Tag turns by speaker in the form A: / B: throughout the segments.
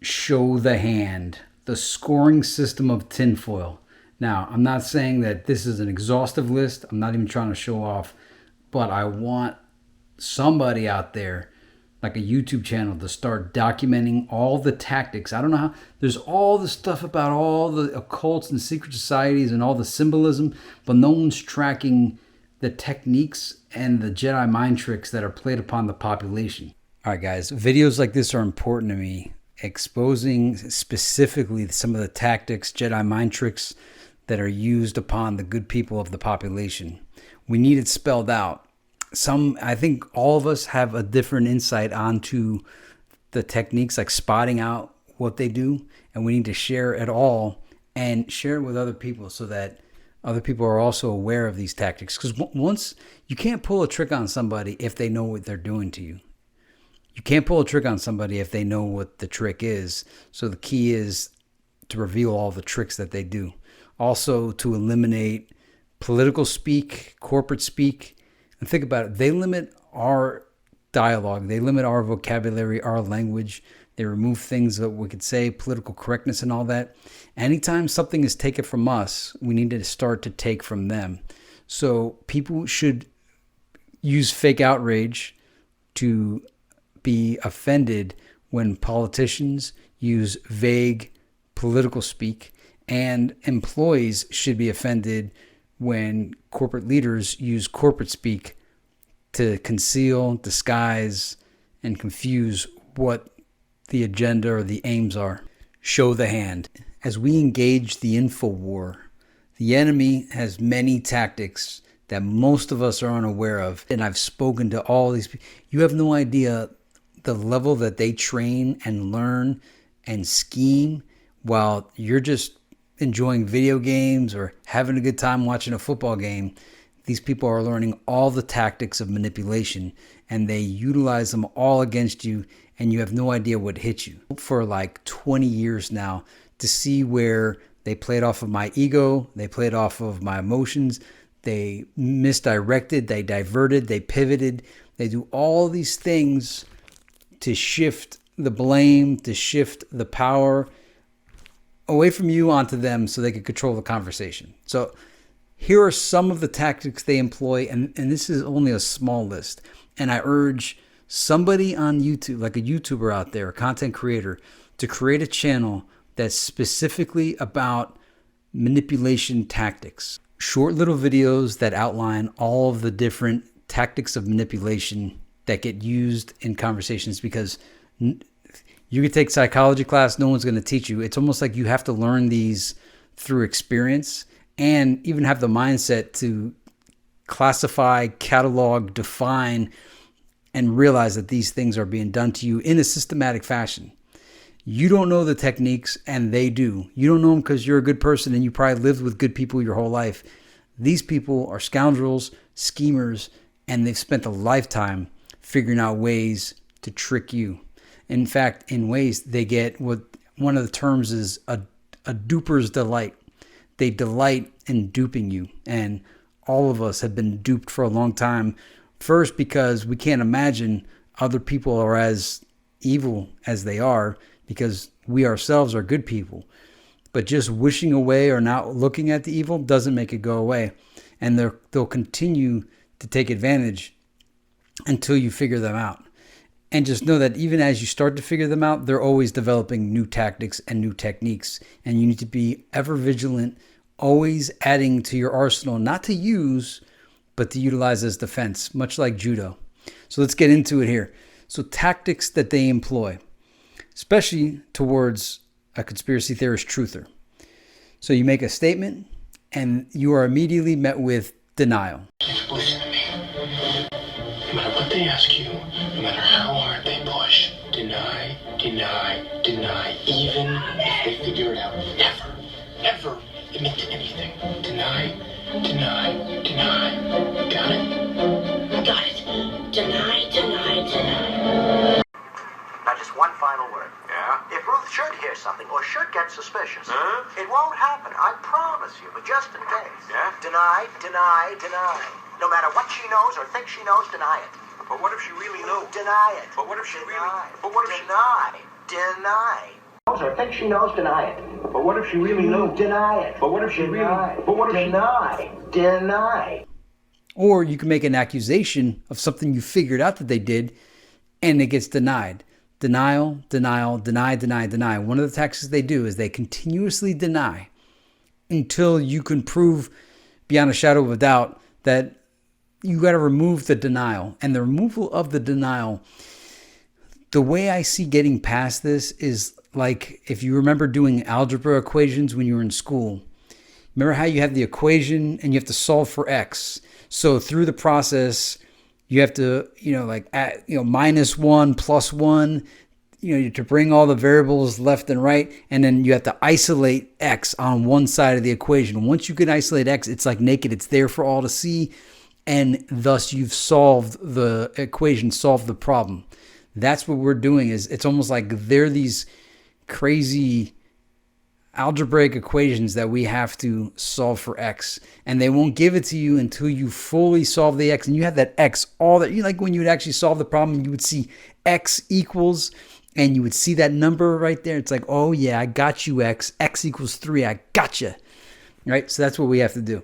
A: show the hand, the scoring system of Tinfoil. Now, I'm not saying that this is an exhaustive list. I'm not even trying to show off, but I want somebody out there, like a YouTube channel, to start documenting all the tactics. I don't know how, there's all the stuff about all the occults and secret societies and all the symbolism, but no one's tracking the techniques and the Jedi mind tricks that are played upon the population. All right, guys, videos like this are important to me, exposing specifically some of the tactics, Jedi mind tricks that are used upon the good people of the population. We need it spelled out. I think all of us have a different insight onto the techniques, like spotting out what they do, and we need to share it all and share it with other people so that other people are also aware of these tactics. Because once you can't pull a trick on somebody if they know what they're doing to you. You can't pull a trick on somebody if they know what the trick is. So the key is to reveal all the tricks that they do. Also, to eliminate political speak, corporate speak. And think about it. They limit our dialogue. They limit our vocabulary, our language. They remove things that we could say, political correctness and all that. Anytime something is taken from us, we need to start to take from them. So people should use fake outrage to be offended when politicians use vague political speak, and employees should be offended when corporate leaders use corporate speak to conceal, disguise, and confuse what the agenda or the aims are. Show the hand. As we engage the info war, the enemy has many tactics that most of us are unaware of. And I've spoken to all these people. You have no idea the level that they train and learn and scheme while you're just enjoying video games or having a good time watching a football game. These people are learning all the tactics of manipulation, and they utilize them all against you, and you have no idea what hit you. For like 20 years now, to see where they played off of my ego, they played off of my emotions, they misdirected, they diverted, they pivoted, they do all these things to shift the blame, to shift the power away from you onto them so they can control the conversation. So here are some of the tactics they employ, and this is only a small list. And I urge somebody on YouTube, like a YouTuber out there, a content creator, to create a channel that's specifically about manipulation tactics. Short little videos that outline all of the different tactics of manipulation that get used in conversations, because you could take psychology class, no one's going to teach you. It's almost like you have to learn these through experience and even have the mindset to classify, catalog, define, and realize that these things are being done to you in a systematic fashion. You don't know the techniques, and they do. You don't know them because you're a good person and you probably lived with good people your whole life. These people are scoundrels, schemers, and they've spent a lifetime figuring out ways to trick you. In fact, in ways, they get what one of the terms is a duper's delight. They delight in duping you. And all of us have been duped for a long time. First, because we can't imagine other people are as evil as they are, because we ourselves are good people. But just wishing away or not looking at the evil doesn't make it go away. And they'll continue to take advantage until you figure them out. And just know that even as you start to figure them out, they're always developing new tactics and new techniques. And you need to be ever vigilant, always adding to your arsenal, not to use, but to utilize as defense, much like judo. So let's get into it here. So tactics that they employ, especially towards a conspiracy theorist truther. So you make a statement and you are immediately met with denial.
B: Listen to me. No matter what they ask you, no matter how hard they push, deny, deny, deny, even if they figure it out. Never, never admit to anything. Deny, deny, deny. Got it?
C: Got it. Deny, deny, deny.
D: Now just one final word.
E: Yeah?
D: If Ruth should hear something or should get suspicious,
E: Huh?
D: it won't happen, I promise you, but just in case.
E: Yeah?
D: Deny, deny, deny. No matter what she knows or thinks she knows, deny it.
E: But what if she really knew?
D: Deny it.
E: But what if she
D: Deny.
E: really... But what if she...
D: Deny. Deny. or thinks she knows, deny it.
B: But what if she really knows?
D: Deny it.
B: But what if she
D: Deny.
B: really... But what if
D: Deny. Deny.
A: Or you can make an accusation of something you figured out that they did, and it gets denied. Denial, denial, deny, deny, deny. One of the tactics they do is they continuously deny until you can prove beyond a shadow of a doubt that you got to remove the denial. And the removal of the denial, the way I see getting past this is like if you remember doing algebra equations when you were in school. Remember how you have the equation and you have to solve for x. So through the process, you have to, minus 1, plus 1, to bring all the variables left and right. And then you have to isolate x on one side of the equation. Once you can isolate x, it's like naked. It's there for all to see. And thus you've solved the equation, solved the problem. That's what we're doing. Is it's almost like they're these crazy algebraic equations that we have to solve for x, and they won't give it to you until you fully solve the x, and you have that x, all that, like when you would actually solve the problem, you would see x equals, and you would see that number right there. It's like, oh yeah, I got you, x equals 3, I got you, right? So that's what we have to do.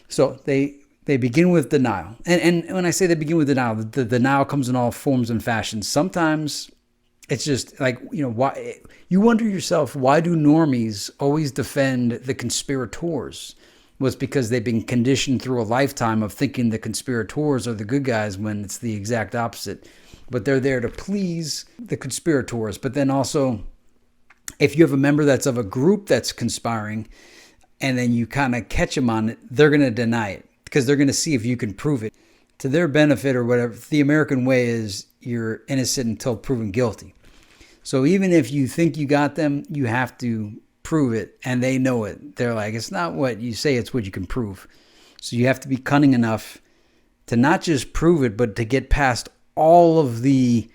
A: So they begin with denial, and when I say they begin with denial, the denial comes in all forms and fashions. Sometimes it's just like, why you wonder yourself, why do normies always defend the conspirators? Well, it's because they've been conditioned through a lifetime of thinking the conspirators are the good guys when it's the exact opposite. But they're there to please the conspirators. But then also, if you have a member that's of a group that's conspiring and then you kind of catch them on it, they're going to deny it because they're going to see if you can prove it to their benefit or whatever. The American way is you're innocent until proven guilty. So even if you think you got them, you have to prove it, and they know it. They're like, it's not what you say, it's what you can prove. So you have to be cunning enough to not just prove it, but to get past all of the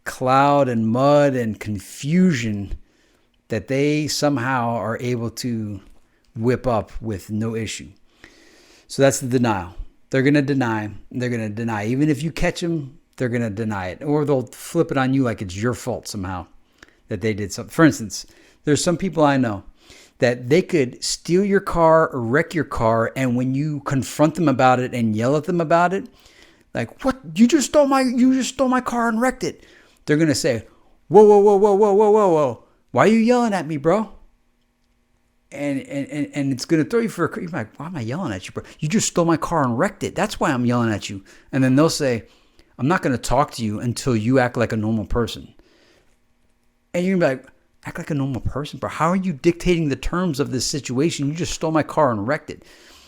A: cloud and mud and confusion that they somehow are able to whip up with no issue. So that's the denial. They're going to deny. They're going to deny. Even if you catch them, they're going to deny it. Or they'll flip it on you like it's your fault somehow that they did something. For instance, there's some people I know that they could steal your car or wreck your car, and when you confront them about it and yell at them about it, like, what? You just stole my car and wrecked it. They're going to say, whoa, whoa, whoa, whoa, whoa, whoa, whoa, whoa. Why are you yelling at me, bro? And it's going to throw you for a... You're like, why am I yelling at you, bro? You just stole my car and wrecked it. That's why I'm yelling at you. And then they'll say, I'm not going to talk to you until you act like a normal person. And you're going to be like, act like a normal person, bro? How are you dictating the terms of this situation? You just stole my car and wrecked it.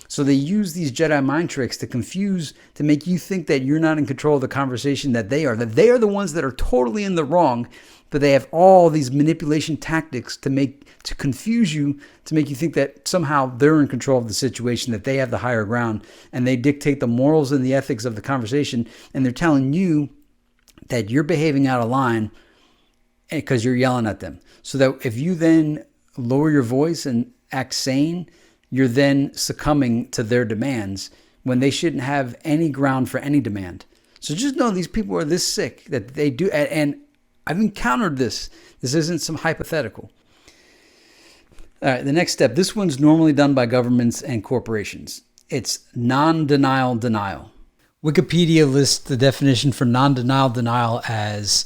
A: So they use these Jedi mind tricks to confuse, to make you think that you're not in control of the conversation, that they are the ones that are totally in the wrong, but they have all these manipulation tactics to confuse you, to make you think that somehow they're in control of the situation, that they have the higher ground, and they dictate the morals and the ethics of the conversation, and they're telling you that you're behaving out of line because you're yelling at them. So that if you then lower your voice and act sane, you're then succumbing to their demands when they shouldn't have any ground for any demand. So just know these people are this sick that they do, and I've encountered this. This isn't some hypothetical. All right, the next step. This one's normally done by governments and corporations. It's non-denial denial. Wikipedia lists the definition for non-denial denial as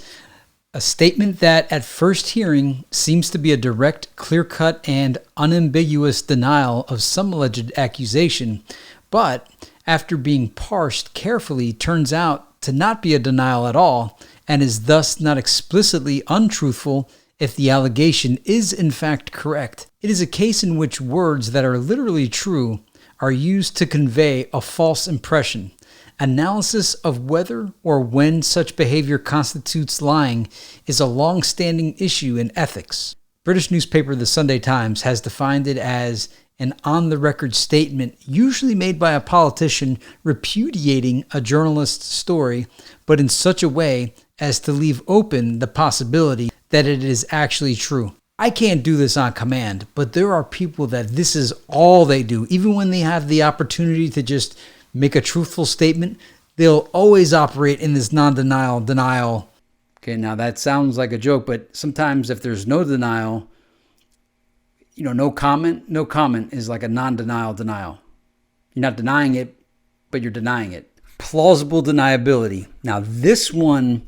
A: a statement that at first hearing seems to be a direct, clear-cut, and unambiguous denial of some alleged accusation, but after being parsed carefully turns out to not be a denial at all, and is thus not explicitly untruthful if the allegation is in fact correct. It is a case in which words that are literally true are used to convey a false impression. Analysis of whether or when such behavior constitutes lying is a long-standing issue in ethics. British newspaper The Sunday Times has defined it as an on-the-record statement usually made by a politician repudiating a journalist's story, but in such a way as to leave open the possibility that it is actually true. I can't do this on command, but there are people that this is all they do. Even when they have the opportunity to just make a truthful statement, they'll always operate in this non-denial denial Okay, now that sounds like a joke, but sometimes if there's no denial, no comment is like a non-denial denial. You're not denying it, but you're denying it. Plausible deniability. Now this one,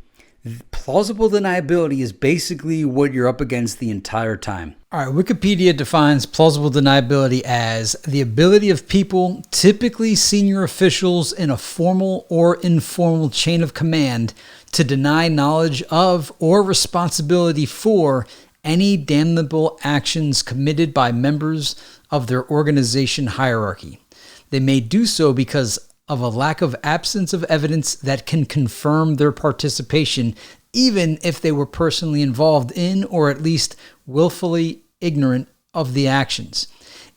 A: plausible deniability is basically what you're up against the entire time. All right, Wikipedia defines plausible deniability as the ability of people, typically senior officials in a formal or informal chain of command, to deny knowledge of or responsibility for any damnable actions committed by members of their organization hierarchy. They may do so because of a lack of absence of evidence that can confirm their participation, even if they were personally involved in or at least willfully ignorant of the actions.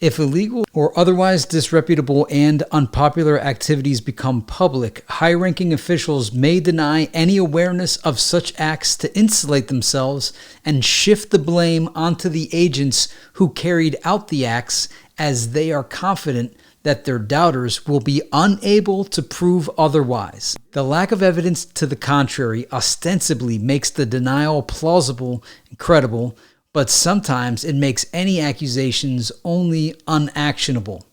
A: If illegal or otherwise disreputable and unpopular activities become public, high-ranking officials may deny any awareness of such acts to insulate themselves and shift the blame onto the agents who carried out the acts, as they are confident that their doubters will be unable to prove otherwise. The lack of evidence to the contrary ostensibly makes the denial plausible and credible, but sometimes it makes any accusations only unactionable.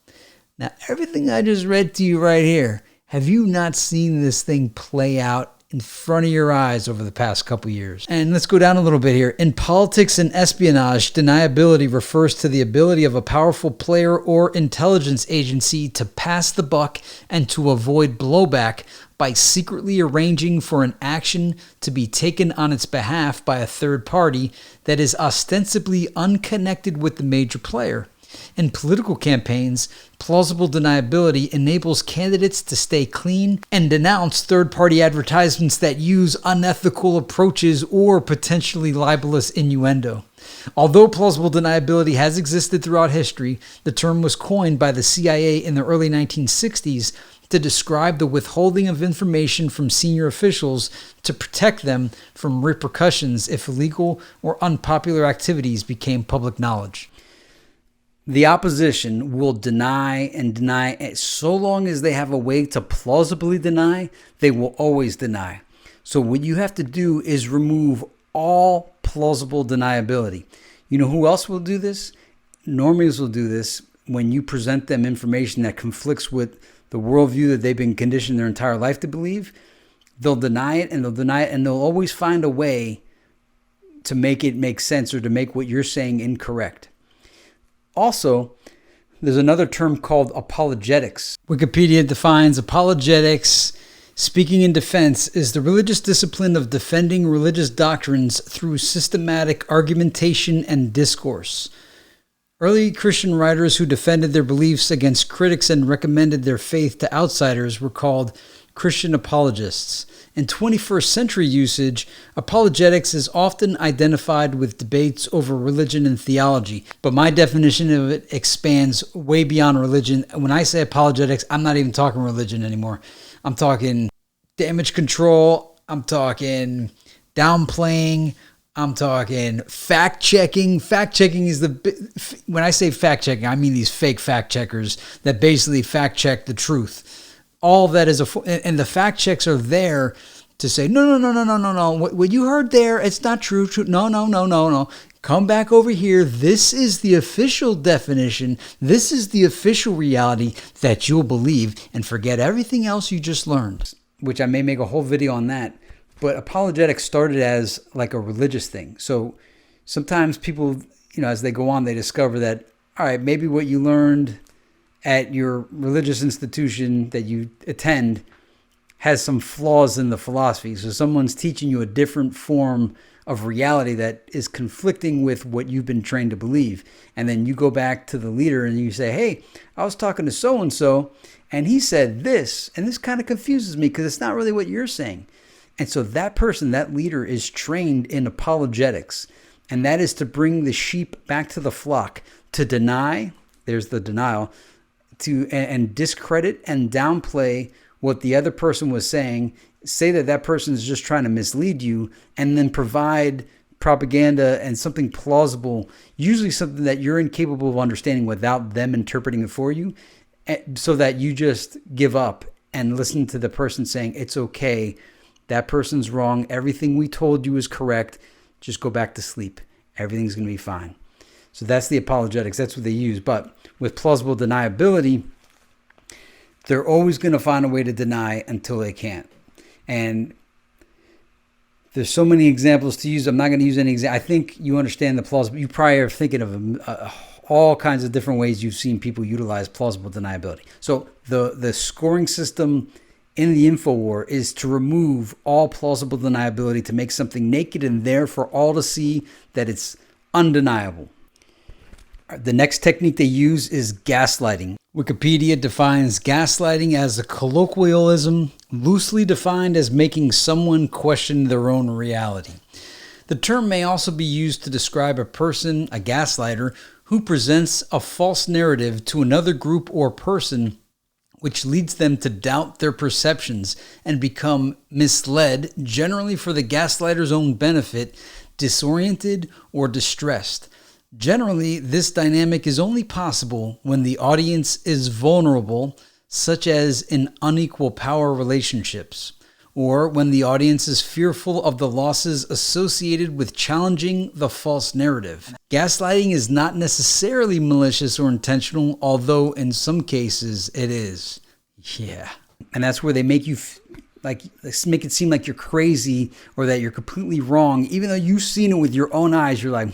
A: Now, everything I just read to you right here, have you not seen this thing play out in front of your eyes over the past couple years? And let's go down a little bit here. In politics and espionage, deniability refers to the ability of a powerful player or intelligence agency to pass the buck and to avoid blowback by secretly arranging for an action to be taken on its behalf by a third party that is ostensibly unconnected with the major player. In political campaigns, plausible deniability enables candidates to stay clean and denounce third-party advertisements that use unethical approaches or potentially libelous innuendo. Although plausible deniability has existed throughout history, the term was coined by the CIA in the early 1960s to describe the withholding of information from senior officials to protect them from repercussions if illegal or unpopular activities became public knowledge. The opposition will deny and deny. So long as they have a way to plausibly deny, they will always deny. So what you have to do is remove all plausible deniability. You know who else will do this? Normies will do this when you present them information that conflicts with the worldview that they've been conditioned their entire life to believe. They'll deny it and they'll deny it, and they'll always find a way to make it make sense or to make what you're saying incorrect. Also, there's another term called apologetics. Wikipedia defines apologetics, speaking in defense, is the religious discipline of defending religious doctrines through systematic argumentation and discourse. Early Christian writers who defended their beliefs against critics and recommended their faith to outsiders were called Christian apologists. In 21st century usage, apologetics is often identified with debates over religion and theology, but my definition of it expands way beyond religion. When I say apologetics, I'm not even talking religion anymore. I'm talking damage control. I'm talking downplaying. I'm talking fact-checking. Fact-checking is when I say fact-checking, I mean these fake fact-checkers that basically fact-check the truth. All that is and the fact checks are there to say, no. What you heard there, it's not true. No. Come back over here. This is the official definition. This is the official reality that you'll believe, and forget everything else you just learned. Which I may make a whole video on that. But apologetics started as like a religious thing. So sometimes people, as they go on, they discover that, all right, maybe what you learned at your religious institution that you attend has some flaws in the philosophy. So someone's teaching you a different form of reality that is conflicting with what you've been trained to believe. And then you go back to the leader and you say, hey, I was talking to so-and-so and he said this, and this kind of confuses me because it's not really what you're saying. And so that person, that leader, is trained in apologetics. And that is to bring the sheep back to the flock, to deny, there's the denial, and discredit and downplay what the other person was saying, say that person is just trying to mislead you, and then provide propaganda and something plausible, usually something that you're incapable of understanding without them interpreting it for you, so that you just give up and listen to the person saying it's okay That person's wrong. Everything we told you is correct. Just go back to sleep. Everything's going to be fine. So that's the apologetics. That's what they use. But with plausible deniability, they're always going to find a way to deny until they can't. And there's so many examples to use. I'm not going to use any example. I think you understand the plausible. You probably are thinking of all kinds of different ways you've seen people utilize plausible deniability. So the scoring system in the InfoWar is to remove all plausible deniability, to make something naked and there for all to see that it's undeniable. The next technique they use is gaslighting. Wikipedia defines gaslighting as a colloquialism loosely defined as making someone question their own reality. The term may also be used to describe a person, a gaslighter, who presents a false narrative to another group or person which leads them to doubt their perceptions and become misled, generally for the gaslighter's own benefit, disoriented, or distressed. Generally, this dynamic is only possible when the audience is vulnerable, such as in unequal power relationships, or when the audience is fearful of the losses associated with challenging the false narrative. Gaslighting is not necessarily malicious or intentional, although in some cases it is. Yeah. And that's where they make you make it seem like you're crazy or that you're completely wrong, even though you've seen it with your own eyes. You're like,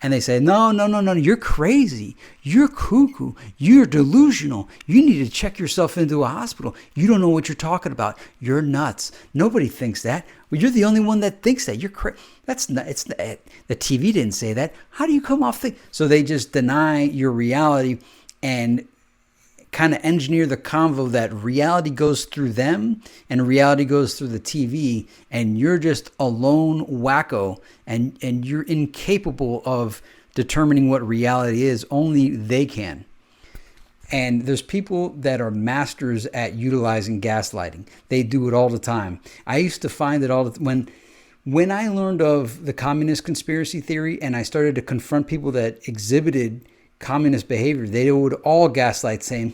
A: and they say, no, you're crazy. You're cuckoo. You're delusional. You need to check yourself into a hospital. You don't know what you're talking about. You're nuts. Nobody thinks that. Well, you're the only one that thinks that. You're crazy. That's not, it's the TV didn't say that. How do you come off so they just deny your reality and kind of engineer the convo that reality goes through them and reality goes through the TV, and you're just a lone wacko and you're incapable of determining what reality is. Only they can. And there's people that are masters at utilizing gaslighting. They do it all the time. I used to find it all when I learned of the communist conspiracy theory and I started to confront people that exhibited communist behavior, they would all gaslight, saying,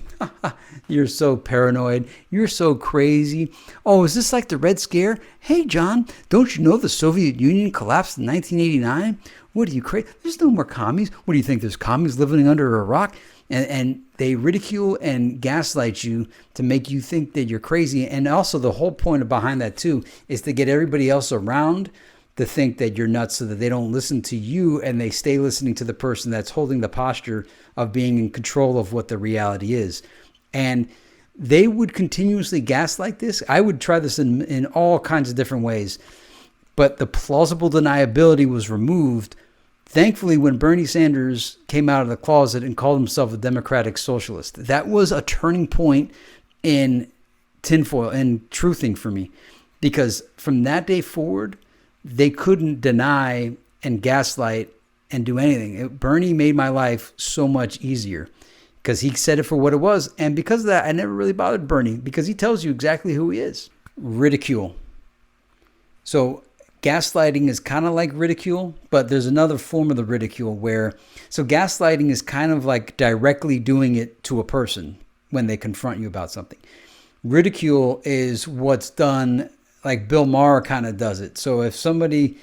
A: you're so paranoid, you're so crazy. Oh, is this like the Red Scare? Hey, John, don't you know the Soviet Union collapsed in 1989? What are you crazy? There's no more commies. What do you think? There's commies living under a rock? And they ridicule and gaslight you to make you think that you're crazy. And also the whole point behind that too is to get everybody else around to think that you're nuts so that they don't listen to you and they stay listening to the person that's holding the posture of being in control of what the reality is. And they would continuously gaslight this. I would try this in all kinds of different ways. But the plausible deniability was removed, thankfully, when Bernie Sanders came out of the closet and called himself a democratic socialist. That was a turning point in tinfoil and truthing for me. Because from that day forward, they couldn't deny and gaslight and do anything. Bernie made my life so much easier because he said it for what it was. And because of that, I never really bothered Bernie because he tells you exactly who he is. Ridicule. So gaslighting is kind of like ridicule, but there's another form of the ridicule so gaslighting is kind of like directly doing it to a person when they confront you about something. Ridicule is what's done, like Bill Maher kind of does it. So if somebody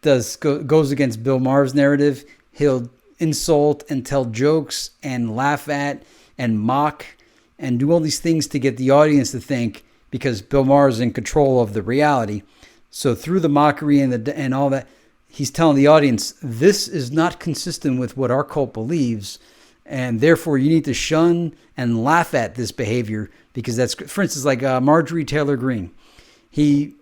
A: goes against Bill Maher's narrative, he'll insult and tell jokes and laugh at and mock and do all these things to get the audience to think, because Bill Maher is in control of the reality. So through the mockery and all that, he's telling the audience, this is not consistent with what our cult believes, and therefore you need to shun and laugh at this behavior because that's, for instance, like Marjorie Taylor Greene. He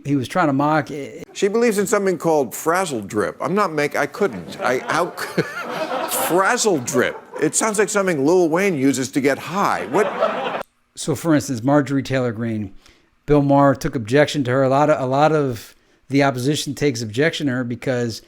A: was trying to mock.
E: She believes in something called frazzle drip. I couldn't. Frazzle drip. It sounds like something Lil Wayne uses to get high. What?
A: So for instance, Marjorie Taylor Greene, Bill Maher took objection to her. A lot of the opposition takes objection to her because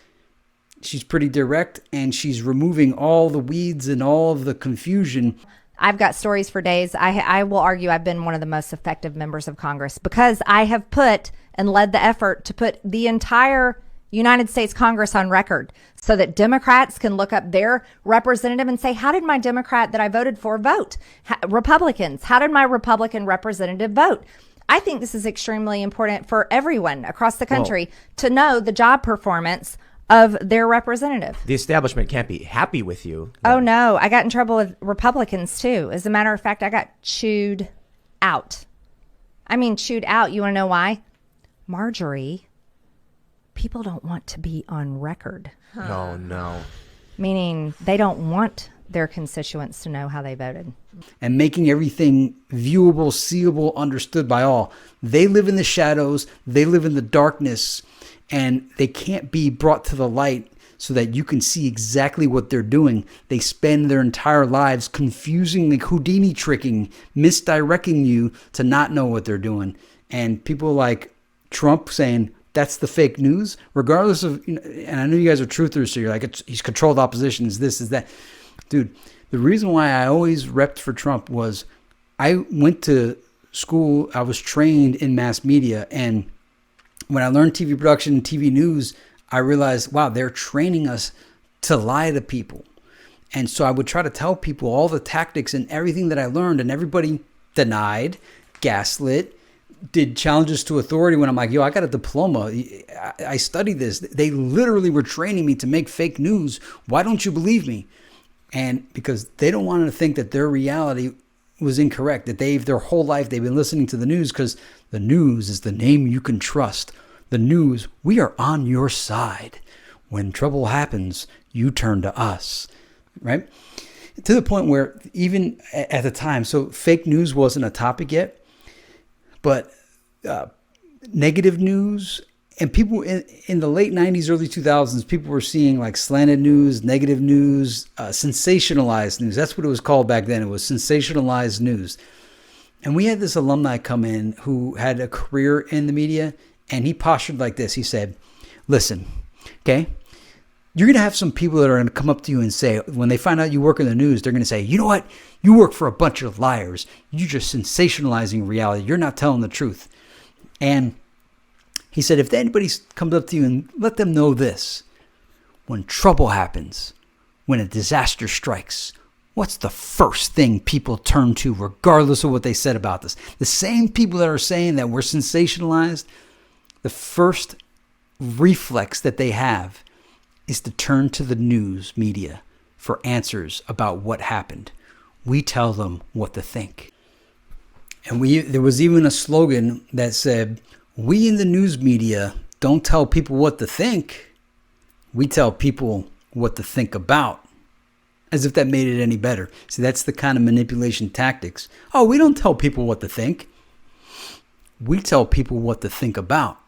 A: she's pretty direct and she's removing all the weeds and all of the confusion.
F: I've got stories for days. I will argue I've been one of the most effective members of Congress because I have put and led the effort to put the entire United States Congress on record so that Democrats can look up their representative and say, how did my Democrat that I voted for vote? Republicans, how did my Republican representative vote? I think this is extremely important for everyone across the country to know the job performance of their representative.
G: The establishment can't be happy with you.
F: Oh, no. I got in trouble with Republicans, too. As a matter of fact, I got chewed out. I mean, chewed out. You want to know why? Marjorie, people don't want to be on record.
G: Oh, no.
F: Meaning they don't want their constituents to know how they voted.
A: And making everything viewable, seeable, understood by all. They live in the shadows. They live in the darkness. And they can't be brought to the light so that you can see exactly what they're doing. They spend their entire lives confusing, like Houdini tricking, misdirecting you to not know what they're doing. And people like Trump saying, that's the fake news, regardless of, and I know you guys are truthers, so you're like, he's controlled opposition, is this, is that. Dude, the reason why I always repped for Trump was I went to school, I was trained in mass media, and when I learned TV production and TV news, I realized, wow, they're training us to lie to people. And so I would try to tell people all the tactics and everything that I learned, and everybody denied, gaslit, did challenges to authority when I'm like, yo, I got a diploma. I studied this. They literally were training me to make fake news. Why don't you believe me? And because they don't want to think that their reality was incorrect, that their whole life they've been listening to the news, because the news is the name you can trust. The news, we are on your side. When trouble happens, you turn to us, right? To the point where even at the time, so fake news wasn't a topic yet, but negative news, and people in the late 90s, early 2000s, people were seeing like slanted news, negative news, sensationalized news. That's what it was called back then. It was sensationalized news. And we had this alumni come in who had a career in the media, and he postured like this. He said, listen, okay, you're going to have some people that are going to come up to you and say, when they find out you work in the news, they're going to say, you know what? You work for a bunch of liars. You're just sensationalizing reality. You're not telling the truth. And he said, if anybody comes up to you and let them know this, when trouble happens, when a disaster strikes, what's the first thing people turn to regardless of what they said about this? The same people that are saying that we're sensationalized, the first reflex that they have is to turn to the news media for answers about what happened. We tell them what to think. And there was even a slogan that said, we in the news media don't tell people what to think. We tell people what to think about. As if that made it any better. See, that's the kind of manipulation tactics. Oh, we don't tell people what to think. We tell people what to think about.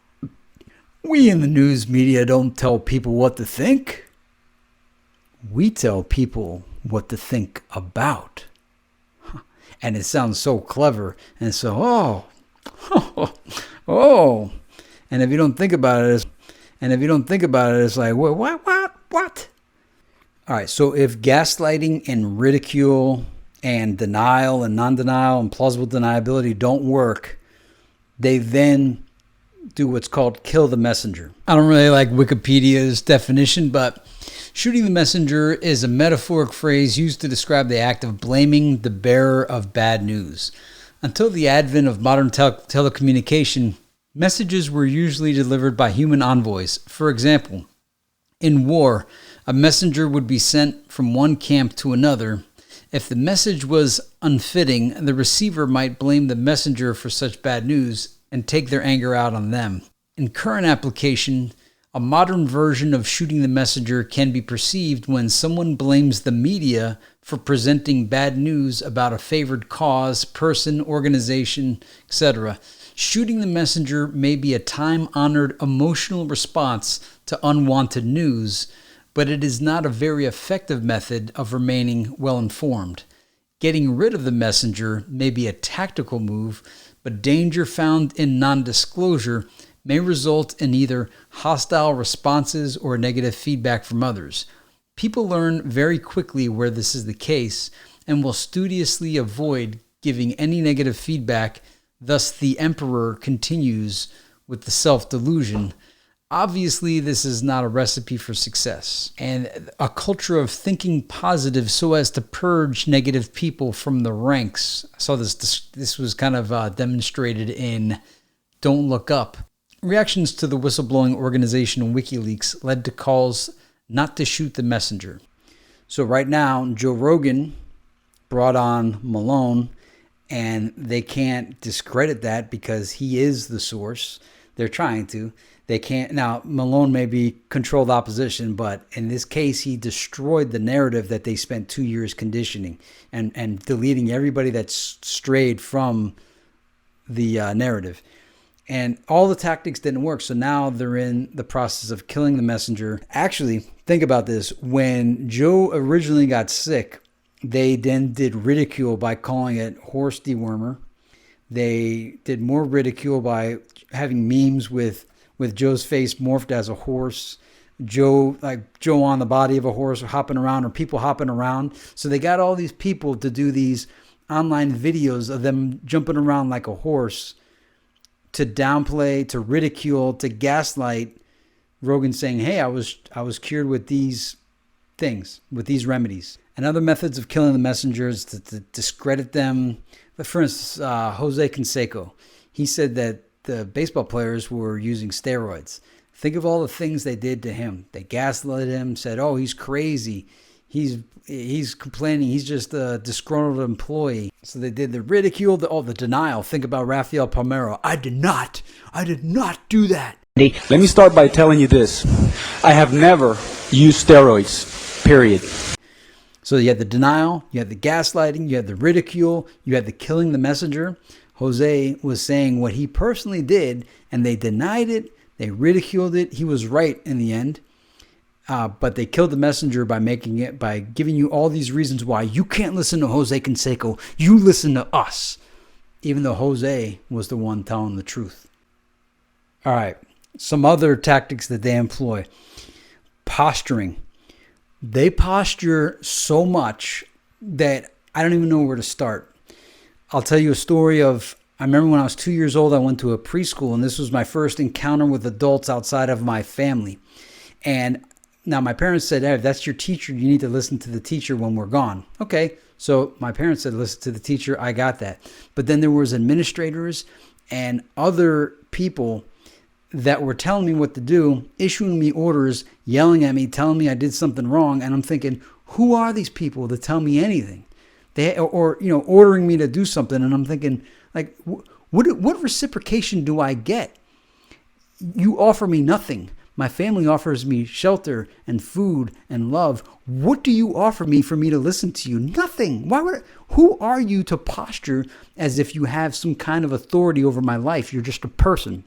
A: We in the news media don't tell people what to think. We tell people what to think about. And it sounds so clever. And so, oh. And if you don't think about it, it's like, what? All right, so if gaslighting and ridicule and denial and non-denial and plausible deniability don't work, they then do what's called kill the messenger. I don't really like Wikipedia's definition, but shooting the messenger is a metaphoric phrase used to describe the act of blaming the bearer of bad news. Until the advent of modern telecommunication, messages were usually delivered by human envoys. For example, in war, a messenger would be sent from one camp to another. If the message was unfitting, the receiver might blame the messenger for such bad news and take their anger out on them. In current application, a modern version of shooting the messenger can be perceived when someone blames the media for presenting bad news about a favored cause, person, organization, etc. Shooting the messenger may be a time-honored emotional response to unwanted news, but it is not a very effective method of remaining well-informed. Getting rid of the messenger may be a tactical move, but danger found in non-disclosure may result in either hostile responses or negative feedback from others. People learn very quickly where this is the case and will studiously avoid giving any negative feedback. Thus, the emperor continues with the self-delusion. Obviously, this is not a recipe for success, and a culture of thinking positive so as to purge negative people from the ranks. I saw this was kind of demonstrated in Don't Look Up. Reactions to the whistleblowing organization WikiLeaks led to calls not to shoot the messenger. So right now, Joe Rogan brought on Malone, and they can't discredit that because he is the source. They're trying to. They can't. Now, Malone may be controlled opposition, but in this case, he destroyed the narrative that they spent 2 years conditioning and deleting everybody that's strayed from the narrative. And all the tactics didn't work. So now they're in the process of killing the messenger. Actually, think about this. When Joe originally got sick, they then did ridicule by calling it horse dewormer. They did more ridicule by having memes with Joe's face morphed as a horse, Joe on the body of a horse hopping around, or people hopping around. So they got all these people to do these online videos of them jumping around like a horse to downplay, to ridicule, to gaslight Rogan, saying, hey, I was cured with these things, with these remedies. And other methods of killing the messengers to discredit them. For instance, Jose Canseco, he said that the baseball players were using steroids. Think of all the things they did to him. They gaslit him, said, oh, he's crazy. He's complaining. He's just a disgruntled employee. So they did the ridicule, the denial. Think about Rafael Palmeiro. I did not do that.
H: Let me start by telling you this. I have never used steroids, period.
A: So you had the denial, you had the gaslighting, you had the ridicule, you had the killing the messenger. Jose was saying what he personally did, and they denied it. They ridiculed it. He was right in the end. But they killed the messenger by giving you all these reasons why you can't listen to Jose Canseco. You listen to us. Even though Jose was the one telling the truth. All right. Some other tactics that they employ. Posturing. They posture so much that I don't even know where to start. I'll tell you a story of, I remember when I was 2 years old, I went to a preschool, and this was my first encounter with adults outside of my family. And now my parents said, hey, if that's your teacher, you need to listen to the teacher when we're gone. Okay, so my parents said, listen to the teacher, I got that. But then there was administrators and other people that were telling me what to do, issuing me orders, yelling at me, telling me I did something wrong. And I'm thinking, who are these people to tell me anything? Ordering me to do something, and I'm thinking, like, what reciprocation do I get? You offer me nothing. My family offers me shelter and food and love. What do you offer me for me to listen to you? Nothing. Who are you to posture as if you have some kind of authority over my life? You're just a person.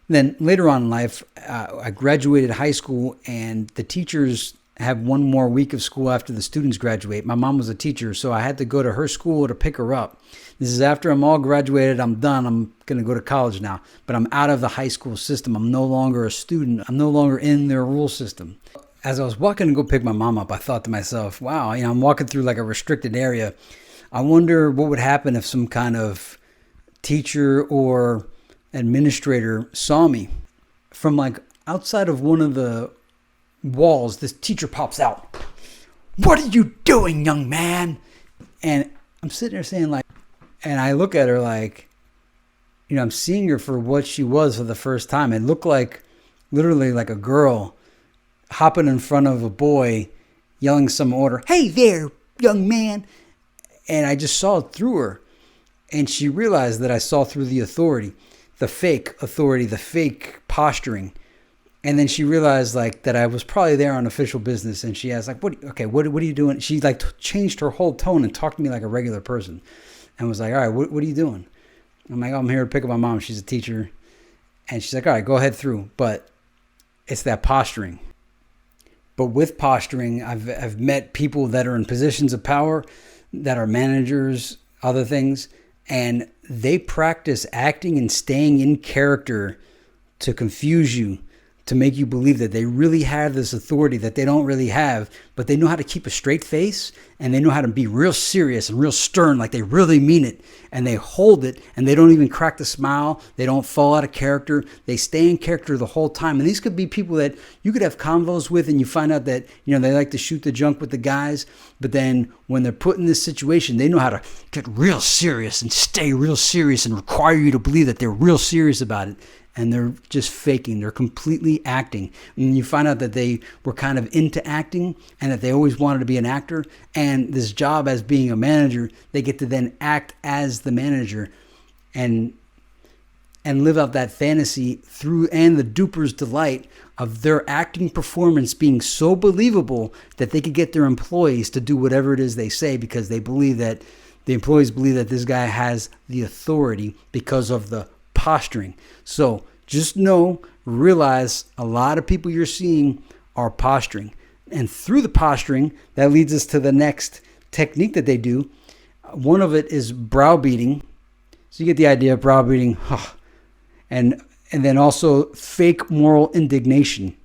A: Then later on in life, I graduated high school, and the teachers have one more week of school after the students graduate. My mom was a teacher, so I had to go to her school to pick her up. This is after I'm all graduated. I'm done. I'm going to go to college now. But I'm out of the high school system. I'm no longer a student. I'm no longer in their rule system. As I was walking to go pick my mom up, I thought to myself, wow, I'm walking through like a restricted area. I wonder what would happen if some kind of teacher or administrator saw me. From like outside of one of the walls, this teacher pops out. What are you doing, young man? And I'm sitting there saying, like, and I look at her like, I'm seeing her for what she was for the first time. It looked like literally like a girl hopping in front of a boy, yelling some order, hey there, young man. And I just saw it through her. And she realized that I saw through the authority, the fake authority, the fake posturing. And then she realized like that I was probably there on official business, and she asked like, what are you doing? She like changed her whole tone and talked to me like a regular person, and was like, all right, what are you doing? I'm like, I'm here to pick up my mom. She's a teacher. And she's like, all right, go ahead through. But it's that posturing. But with posturing, I've met people that are in positions of power, that are managers, other things, and they practice acting and staying in character to confuse you, to make you believe that they really have this authority that they don't really have, but they know how to keep a straight face and they know how to be real serious and real stern, like they really mean it, and they hold it and they don't even crack the smile. They don't fall out of character. They stay in character the whole time. And these could be people that you could have convos with and you find out that, they like to shoot the junk with the guys, but then when they're put in this situation, they know how to get real serious and stay real serious and require you to believe that they're real serious about it. And they're just faking. They're completely acting. And you find out that they were kind of into acting and that they always wanted to be an actor. And this job as being a manager, they get to then act as the manager and live out that fantasy through, and the duper's delight of their acting performance being so believable that they could get their employees to do whatever it is they say, because they believe that the employees believe that this guy has the authority because of the posturing. So just realize a lot of people you're seeing are posturing. And through the posturing, that leads us to the next technique that they do. One of it is browbeating. So you get the idea of browbeating. And then also fake moral indignation.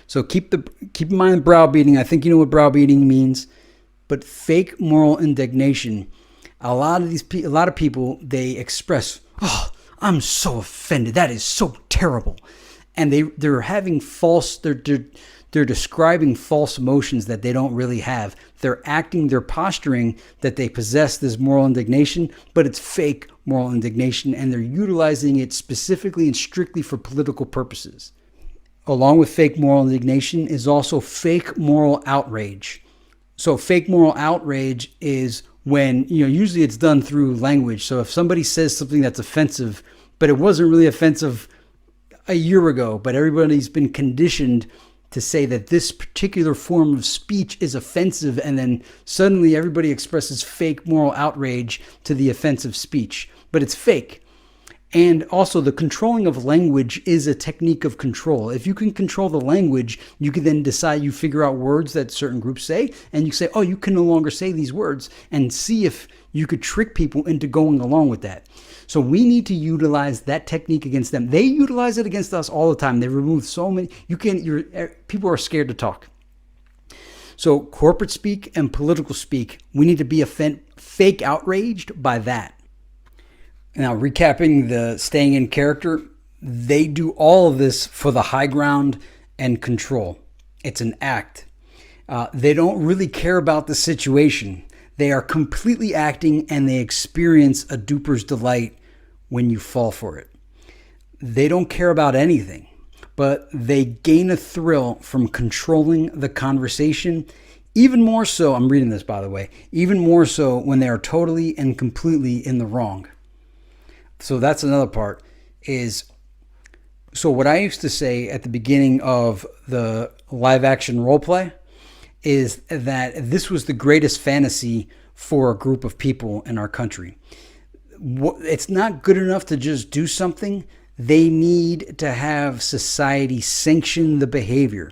A: So keep in mind browbeating. I think you know what browbeating means. But fake moral indignation. A lot of people, they express, I'm so offended. That is so terrible. And they're having they're describing false emotions that they don't really have. They're posturing that they possess this moral indignation, but it's fake moral indignation, and they're utilizing it specifically and strictly for political purposes. Along with fake moral indignation is also fake moral outrage. So fake moral outrage is when, usually it's done through language. So if somebody says something that's offensive, but it wasn't really offensive a year ago, but everybody's been conditioned to say that this particular form of speech is offensive, and then suddenly everybody expresses fake moral outrage to the offensive speech, but it's fake. And also the controlling of language is a technique of control. If you can control the language, you can then decide, you figure out words that certain groups say, and you say, you can no longer say these words, and see if you could trick people into going along with that. So we need to utilize that technique against them. They utilize it against us all the time. They remove so many. People are scared to talk. So corporate speak and political speak, we need to be fake outraged by that. Now, recapping the staying in character, they do all of this for the high ground and control. It's an act. They don't really care about the situation. They are completely acting, and they experience a duper's delight when you fall for it. They don't care about anything, but they gain a thrill from controlling the conversation. Even more so, I'm reading this by the way, even more so when they are totally and completely in the wrong. So that's another part so what I used to say at the beginning of the live action role play is that this was the greatest fantasy for a group of people in our country. It's not good enough to just do something. They need to have society sanction the behavior.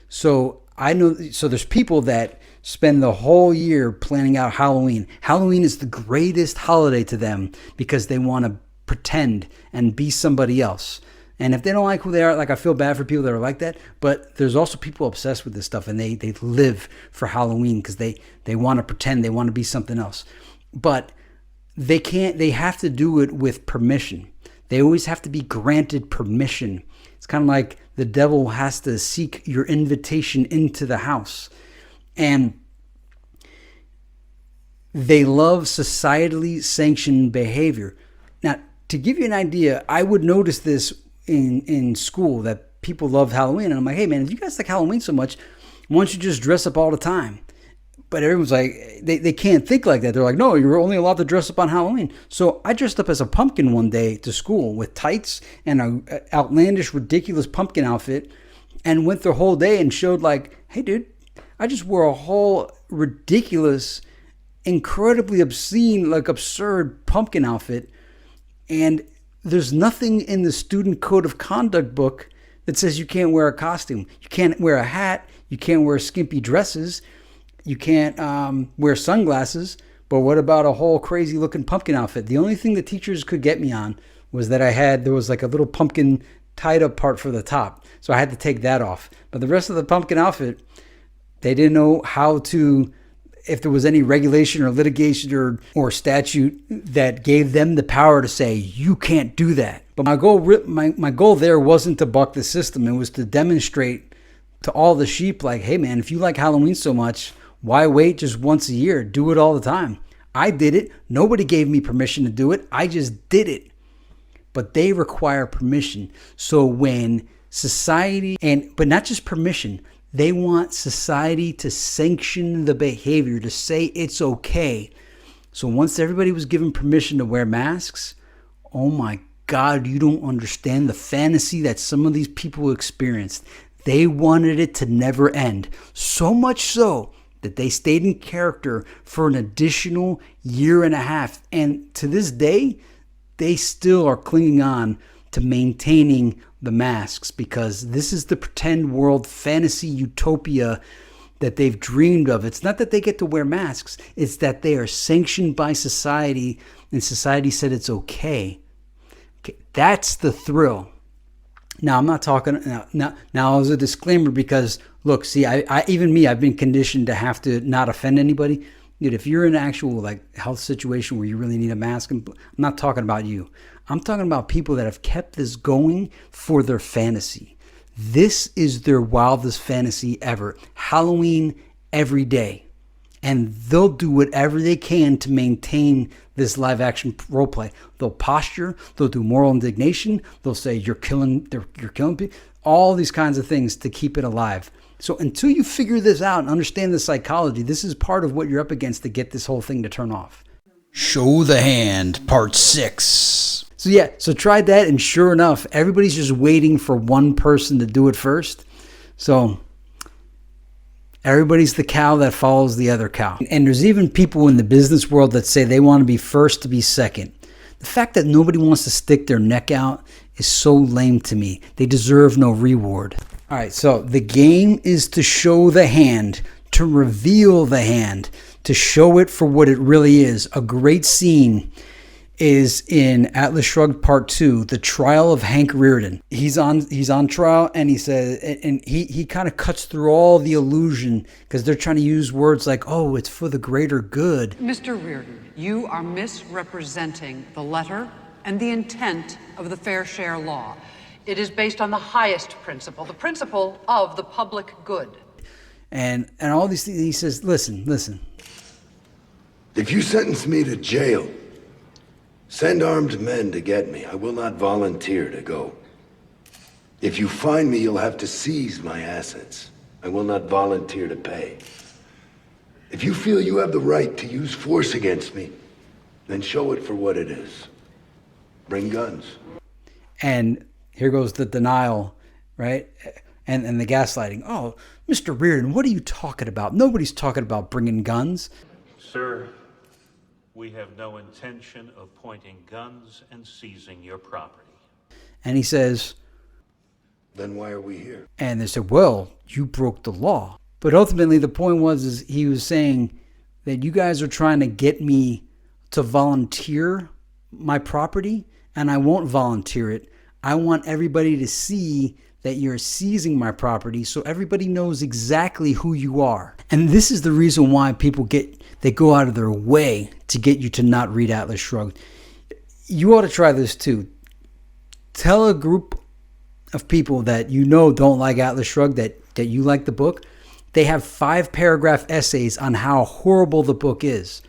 A: So there's people that spend the whole year planning out Halloween. Halloween is the greatest holiday to them because they want to pretend and be somebody else. And if they don't like who they are, I feel bad for people that are like that, but there's also people obsessed with this stuff, and they live for Halloween because they want to pretend, they want to be something else. But they have to do it with permission. They always have to be granted permission. It's kind of like the devil has to seek your invitation into the house. And they love societally sanctioned behavior. Now, to give you an idea, I would notice this in school, that people love Halloween. And I'm like, hey man, if you guys like Halloween so much, why don't you just dress up all the time? But everyone's like, they can't think like that. They're like, no, you're only allowed to dress up on Halloween. So I dressed up as a pumpkin one day to school with tights and an outlandish, ridiculous pumpkin outfit, and went the whole day and showed hey dude, I just wore a whole ridiculous, incredibly obscene, absurd pumpkin outfit. And there's nothing in the student code of conduct book that says you can't wear a costume. You can't wear a hat. You can't wear skimpy dresses. You can't wear sunglasses. But what about a whole crazy looking pumpkin outfit? The only thing the teachers could get me on was that there was a little pumpkin tied up part for the top. So I had to take that off. But the rest of the pumpkin outfit, they didn't know how to, if there was any regulation or litigation or statute that gave them the power to say, you can't do that. But my goal there wasn't to buck the system. It was to demonstrate to all the sheep, like, hey man, if you like Halloween so much, why wait just once a year? Do it all the time. I did it. Nobody gave me permission to do it. I just did it. But they require permission. So when society, but not just permission, they want society to sanction the behavior, to say it's okay. So once everybody was given permission to wear masks, oh my God, you don't understand the fantasy that some of these people experienced. They wanted it to never end. So much so that they stayed in character for an additional year and a half. And to this day, they still are clinging on to maintaining the masks, because this is the pretend world fantasy utopia that they've dreamed of. It's not that they get to wear masks. It's that they are sanctioned by society, and society said it's okay. That's the thrill. Now, I'm not talking now as a disclaimer, because look, see, I've been conditioned to have to not offend anybody. Dude, if you're in an actual health situation where you really need a mask, I'm not talking about you. I'm talking about people that have kept this going for their fantasy. This is their wildest fantasy ever. Halloween every day. And they'll do whatever they can to maintain this live action role play. They'll posture, they'll do moral indignation, they'll say you're killing people, all these kinds of things to keep it alive. So until you figure this out and understand the psychology, this is part of what you're up against to get this whole thing to turn off. Show the Hand, Part 6. So tried that, and sure enough, everybody's just waiting for one person to do it first. So everybody's the cow that follows the other cow. And there's even people in the business world that say they want to be first to be second. The fact that nobody wants to stick their neck out is so lame to me. They deserve no reward. All right, so the game is to show the hand, to reveal the hand, to show it for what it really is. A great scene is in Atlas Shrugged Part 2, the trial of Hank Reardon. He's on trial, and he says, and he kind of cuts through all the illusion, because they're trying to use words like, oh, it's for the greater good.
I: Mr. Reardon, you are misrepresenting the letter and the intent of the fair share law. It is based on the highest principle, the principle of the public good.
A: And all these things, he says, listen.
J: If you sentence me to jail, send armed men to get me. I will not volunteer to go. If you find me, you'll have to seize my assets. I will not volunteer to pay. If you feel you have the right to use force against me, then show it for what it is. Bring guns.
A: And here goes the denial, right? And the gaslighting. Oh, Mr. Reardon, what are you talking about? Nobody's talking about bringing guns.
K: Sir, we have no intention of pointing guns and seizing your property.
A: And he says,
J: then why are we here?
A: And they said, well, you broke the law. But ultimately the point was he was saying that you guys are trying to get me to volunteer my property, and I won't volunteer it. I want everybody to see that you're seizing my property, so everybody knows exactly who you are. And this is the reason why people they go out of their way to get you to not read Atlas Shrugged. You ought to try this too. Tell a group of people that you know don't like Atlas Shrugged that you like the book. They have 5-paragraph essays on how horrible the book is.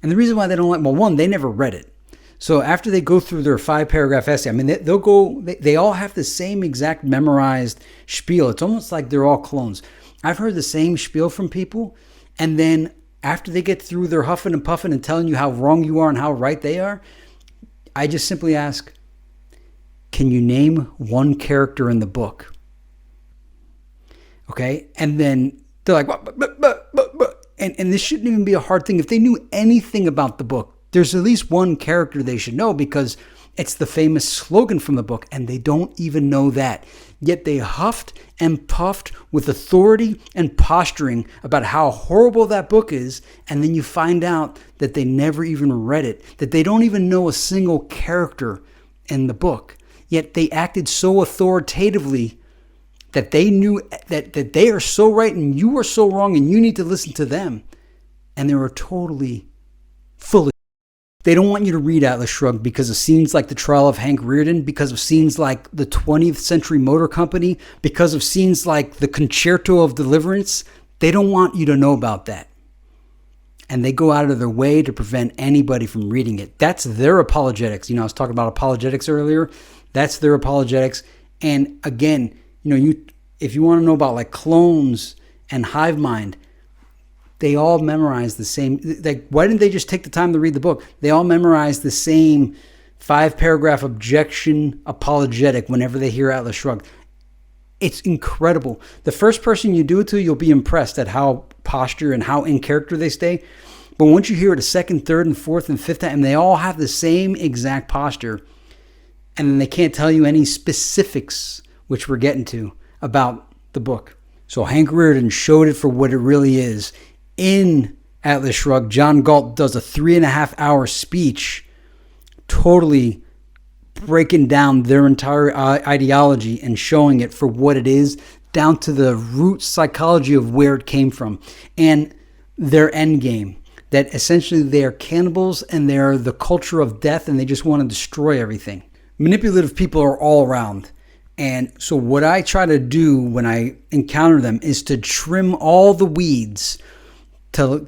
A: And the reason why they don't like, well, one, they never read it. So after they go through their 5-paragraph essay, I mean, they all have the same exact memorized spiel. It's almost like they're all clones. I've heard the same spiel from people, and then after they get through their huffing and puffing and telling you how wrong you are and how right they are, I just simply ask, can you name one character in the book? Okay? And then they're like, and this shouldn't even be a hard thing. If they knew anything about the book, there's at least one character they should know, because it's the famous slogan from the book, and they don't even know that. Yet they huffed and puffed with authority and posturing about how horrible that book is, and then you find out that they never even read it, that they don't even know a single character in the book. yet they acted so authoritatively that they knew that they are so right and you are so wrong and you need to listen to them. And they were totally full of. They don't want you to read Atlas Shrugged because of scenes like the trial of Hank Rearden, because of scenes like the 20th Century Motor Company, because of scenes like the Concerto of Deliverance. They don't want you to know about that. And they go out of their way to prevent anybody from reading it. That's their apologetics. I was talking about apologetics earlier. That's their apologetics. And again, if you want to know about like clones and hive mind, they all memorize the same. Like, why didn't they just take the time to read the book? They all memorize the same 5-paragraph objection apologetic whenever they hear Atlas Shrugged. It's incredible. The first person you do it to, you'll be impressed at how posture and how in character they stay. But once you hear it a second, third, and fourth, and fifth time, and they all have the same exact posture, and then they can't tell you any specifics, which we're getting to, about the book. So Hank Rearden showed it for what it really is. In Atlas Shrugged, John Galt does a 3.5-hour speech totally breaking down their entire ideology and showing it for what it is, down to the root psychology of where it came from and their end game. That essentially they are cannibals and they're the culture of death and they just want to destroy everything. Manipulative people are all around. And so what I try to do when I encounter them is to trim all the weeds, to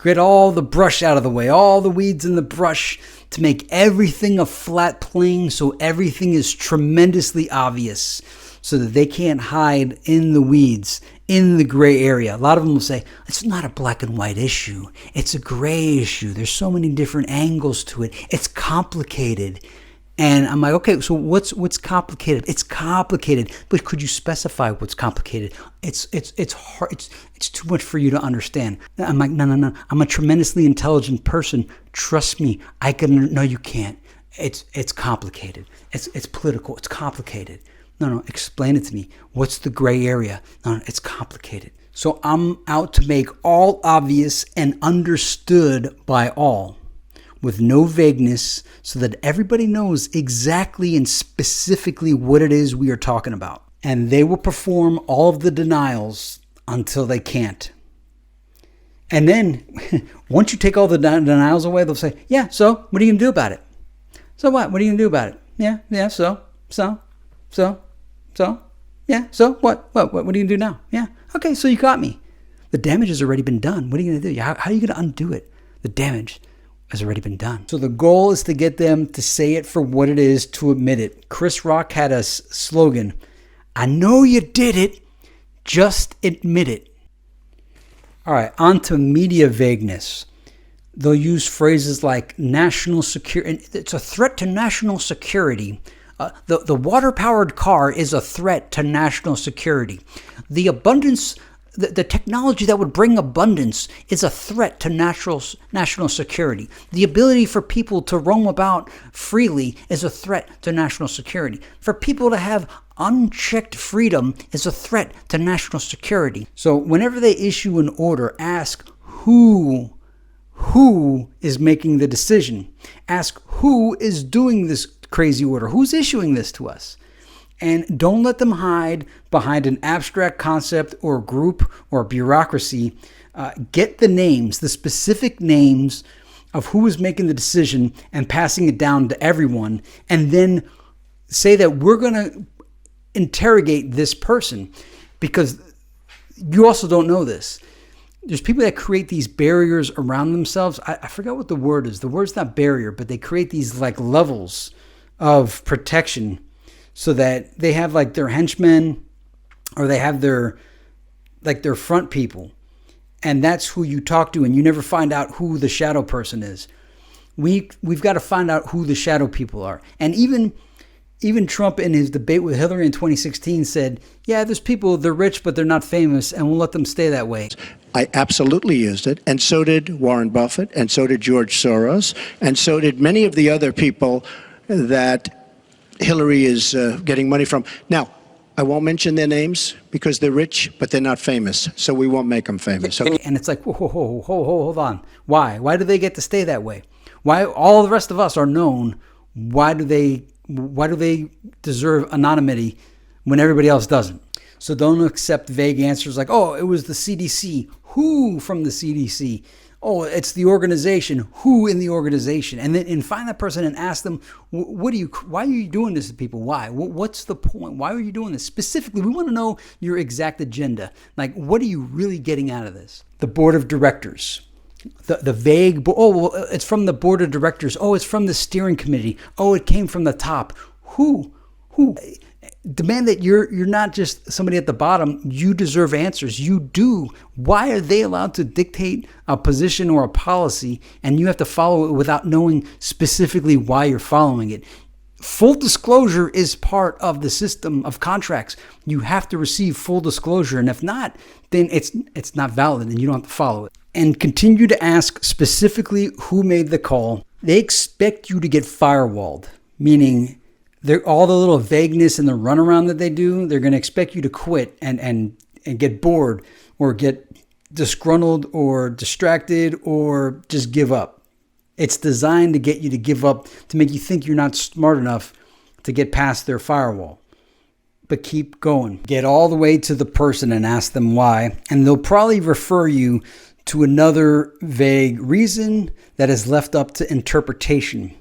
A: get all the brush out of the way, all the weeds in the brush, to make everything a flat plane so everything is tremendously obvious so that they can't hide in the weeds, in the gray area. A lot of them will say, it's not a black and white issue. It's a gray issue. There's so many different angles to it. It's complicated. And I'm like, okay, so what's complicated? It's complicated, but could you specify what's complicated? It's hard. It's too much for you to understand. I'm like, no. I'm a tremendously intelligent person. Trust me. No, you can't. It's complicated. It's political. It's complicated. No, explain it to me. What's the gray area? No, it's complicated. So I'm out to make all obvious and understood by all, with no vagueness, so that everybody knows exactly and specifically what it is we are talking about. And they will perform all of the denials until they can't. And then, once you take all the denials away, they'll say, yeah, so what are you going to do about it? So what? What are you going to do about it? Yeah, so. Yeah, so what are you going to do now? Yeah, okay, so you got me. The damage has already been done. What are you going to do? How are you going to undo it? The damage has already been done. So the goal is to get them to say it for what it is, to admit it. Chris Rock had a slogan, I know you did it, just admit it. All right, on to media vagueness. They'll use phrases like national security. It's a threat to national security. The water-powered car is a threat to national security. The abundance... The technology that would bring abundance is a threat to national security. The ability for people to roam about freely is a threat to national security. For people to have unchecked freedom is a threat to national security. So whenever they issue an order, ask who is making the decision. Ask who is doing this crazy order. Who's issuing this to us? And don't let them hide behind an abstract concept or group or bureaucracy. Get the names, the specific names of who is making the decision and passing it down to everyone. And then say that we're going to interrogate this person, because you also don't know this. There's people that create these barriers around themselves. I forgot what the word is. The word's not barrier, but they create these like levels of protection, so that they have like their henchmen, or they have their front people. And that's who you talk to, and you never find out who the shadow person is. We've got to find out who the shadow people are. And even Trump in his debate with Hillary in 2016 said, yeah, there's people, they're rich, but they're not famous, and we'll let them stay that way.
L: I absolutely used it, and so did Warren Buffett, and so did George Soros, and so did many of the other people that Hillary is getting money from. Now, I won't mention their names because they're rich, but they're not famous, so we won't make them famous. Okay?
A: And it's like, whoa, hold on. Why? Why do they get to stay that way? Why all the rest of us are known? Why do they Why do they deserve anonymity when everybody else doesn't? So don't accept vague answers like, oh, it was the CDC. Who from the CDC? Oh, it's the organization. Who in the organization? And find that person and ask them, why are you doing this to people? Why? What's the point? Why are you doing this? Specifically, we want to know your exact agenda. Like, what are you really getting out of this? The board of directors. The vague, well, it's from the board of directors. Oh, it's from the steering committee. Oh, it came from the top. Who? Demand that you're not just somebody at the bottom. You deserve answers. You do. Why are they allowed to dictate a position or a policy and you have to follow it without knowing specifically why you're following it? Full disclosure is part of the system of contracts. You have to receive full disclosure, and if not, then it's not valid and you don't have to follow it. And continue to ask specifically who made the call. They expect you to get firewalled, meaning all the little vagueness and the runaround that they do, they're going to expect you to quit and get bored or get disgruntled or distracted or just give up. It's designed to get you to give up, to make you think you're not smart enough to get past their firewall. But keep going. Get all the way to the person and ask them why, and they'll probably refer you to another vague reason that is left up to interpretation.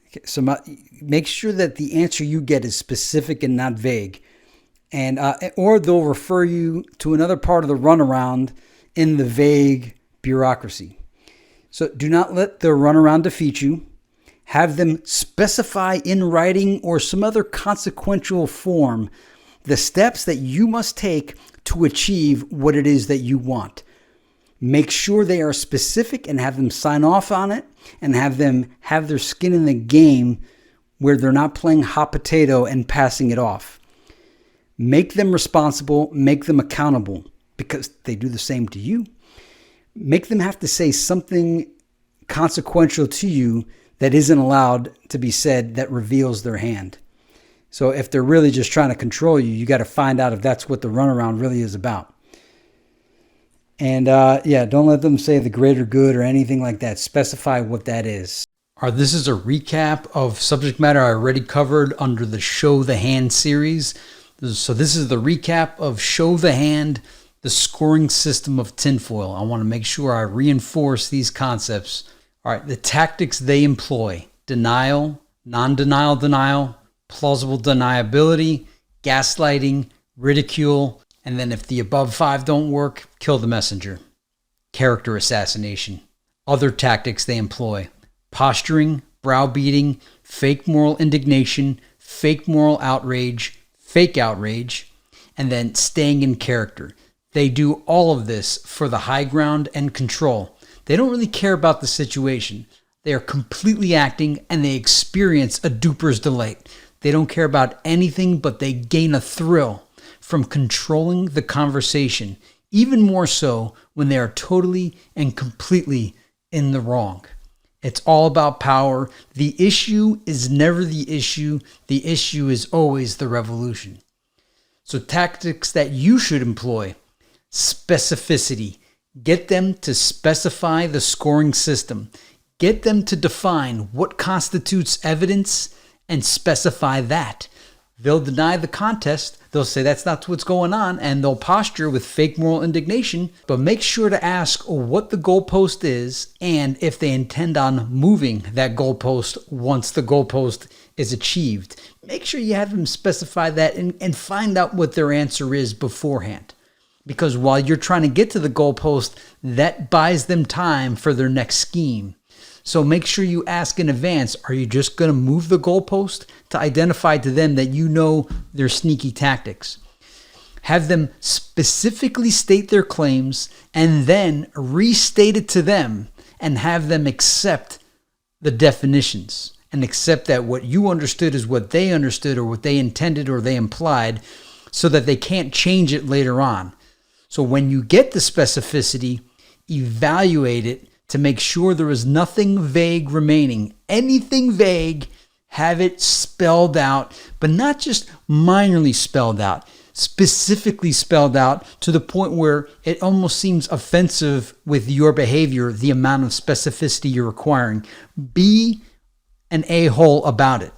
A: Okay, so make sure that the answer you get is specific and not vague. And or they'll refer you to another part of the runaround in the vague bureaucracy. So do not let the runaround defeat you. Have them specify in writing or some other consequential form the steps that you must take to achieve what it is that you want. Make sure they are specific and have them sign off on it, and have them have their skin in the game where they're not playing hot potato and passing it off. Make them responsible, make them accountable, because they do the same to you. Make them have to say something consequential to you that isn't allowed to be said that reveals their hand. So if they're really just trying to control you, you got to find out if that's what the runaround really is about. And don't let them say the greater good or anything like that. Specify what that is. All right, this is a recap of subject matter I already covered under the Show the Hand series. So this is the recap of Show the Hand, the scoring system of Tinfoil. I want to make sure I reinforce these concepts. All right, the tactics they employ: denial, non-denial denial, plausible deniability, gaslighting, ridicule, and then if the above 5 don't work, kill the messenger. Character assassination. Other tactics they employ: posturing, browbeating, fake moral indignation, fake moral outrage, fake outrage, and then staying in character. They do all of this for the high ground and control. They don't really care about the situation. They are completely acting, and they experience a duper's delight. They don't care about anything, but they gain a thrill from controlling the conversation, even more so when they are totally and completely in the wrong. It's all about power. The issue is never the issue. The issue is always the revolution. So tactics that you should employ: specificity. Get them to specify the scoring system. Get them to define what constitutes evidence and specify that. They'll deny the contest. They'll say that's not what's going on, and they'll posture with fake moral indignation, but make sure to ask what the goalpost is and if they intend on moving that goalpost once the goalpost is achieved. Make sure you have them specify that and find out what their answer is beforehand. Because while you're trying to get to the goalpost, that buys them time for their next scheme. So make sure you ask in advance, are you just going to move the goalpost, to identify to them that you know their sneaky tactics. Have them specifically state their claims and then restate it to them and have them accept the definitions and accept that what you understood is what they understood or what they intended or they implied, so that they can't change it later on. So when you get the specificity, evaluate it to make sure there is nothing vague remaining. Anything vague, have it spelled out, but not just minorly spelled out, specifically spelled out to the point where it almost seems offensive with your behavior, the amount of specificity you're requiring. Be an a-hole about it.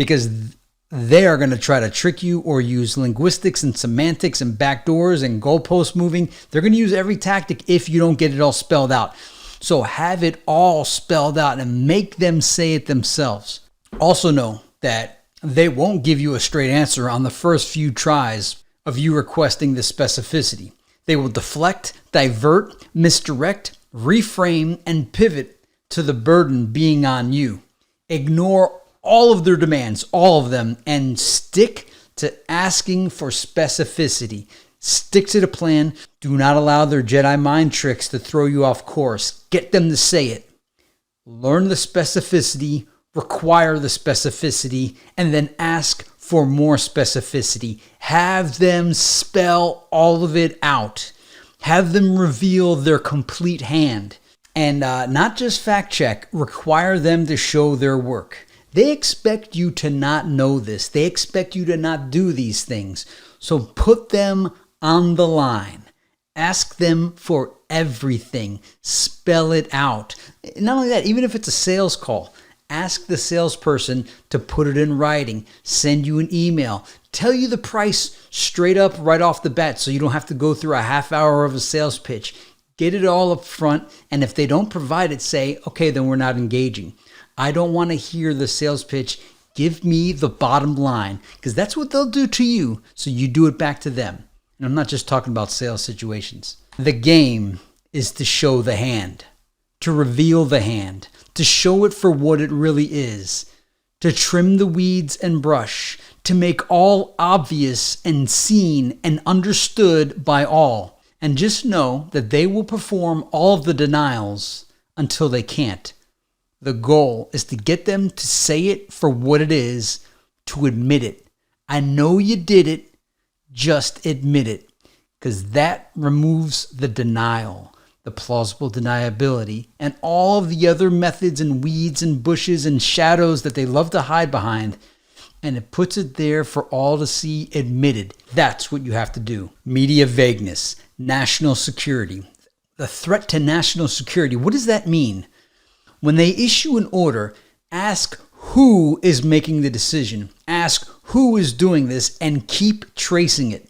A: because they are going to try to trick you or use linguistics and semantics and backdoors and goalpost moving. They're going to use every tactic if you don't get it all spelled out. So have it all spelled out and make them say it themselves. Also know that they won't give you a straight answer on the first few tries of you requesting the specificity. They will deflect, divert, misdirect, reframe, and pivot to the burden being on you. Ignore all of their demands, all of them, and stick to asking for specificity. Stick to the plan. Do not allow their Jedi mind tricks to throw you off course. Get them to say it. Learn the specificity, require the specificity, and then ask for more specificity. Have them spell all of it out. Have them reveal their complete hand. And not just fact check, require them to show their work. They expect you to not know this. They expect you to not do these things. So put them on the line. Ask them for everything. Spell it out. Not only that, even if it's a sales call, ask the salesperson to put it in writing, send you an email, tell you the price straight up right off the bat so you don't have to go through a half hour of a sales pitch. Get it all up front, and if they don't provide it, say, okay, then we're not engaging. I don't want to hear the sales pitch. Give me the bottom line, because that's what they'll do to you, so you do it back to them. And I'm not just talking about sales situations. The game is to show the hand, to reveal the hand, to show it for what it really is, to trim the weeds and brush, to make all obvious and seen and understood by all. And just know that they will perform all of the denials until they can't. The goal is to get them to say it for what it is, to admit it. I know you did it, just admit it. Because that removes the denial, the plausible deniability, and all of the other methods and weeds and bushes and shadows that they love to hide behind. And it puts it there for all to see admitted. That's what you have to do. Media vagueness, national security. The threat to national security, what does that mean? When they issue an order, ask who is making the decision. Ask who is doing this and keep tracing it.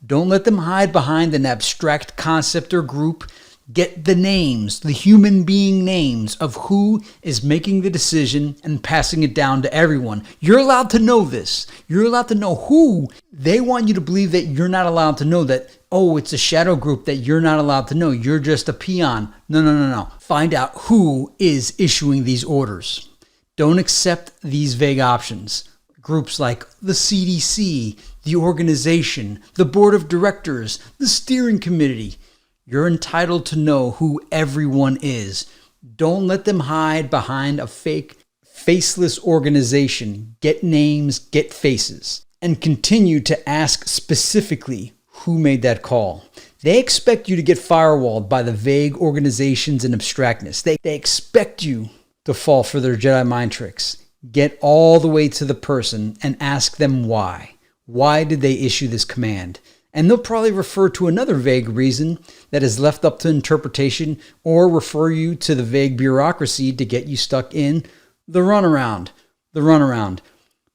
A: Don't let them hide behind an abstract concept or group. Get the names, the human being names of who is making the decision and passing it down to everyone. You're allowed to know this. You're allowed to know who. They want you to believe that you're not allowed to know that, oh, it's a shadow group that you're not allowed to know. You're just a peon. No. Find out who is issuing these orders. Don't accept these vague options. Groups like the CDC, the organization, the board of directors, the steering committee. You're entitled to know who everyone is. Don't let them hide behind a fake, faceless organization. Get names, get faces. And continue to ask specifically who made that call. They expect you to get firewalled by the vague organizations and abstractness. They expect you to fall for their Jedi mind tricks. Get all the way to the person and ask them why. Why did they issue this command? And they'll probably refer to another vague reason that is left up to interpretation, or refer you to the vague bureaucracy to get you stuck in the runaround. The runaround.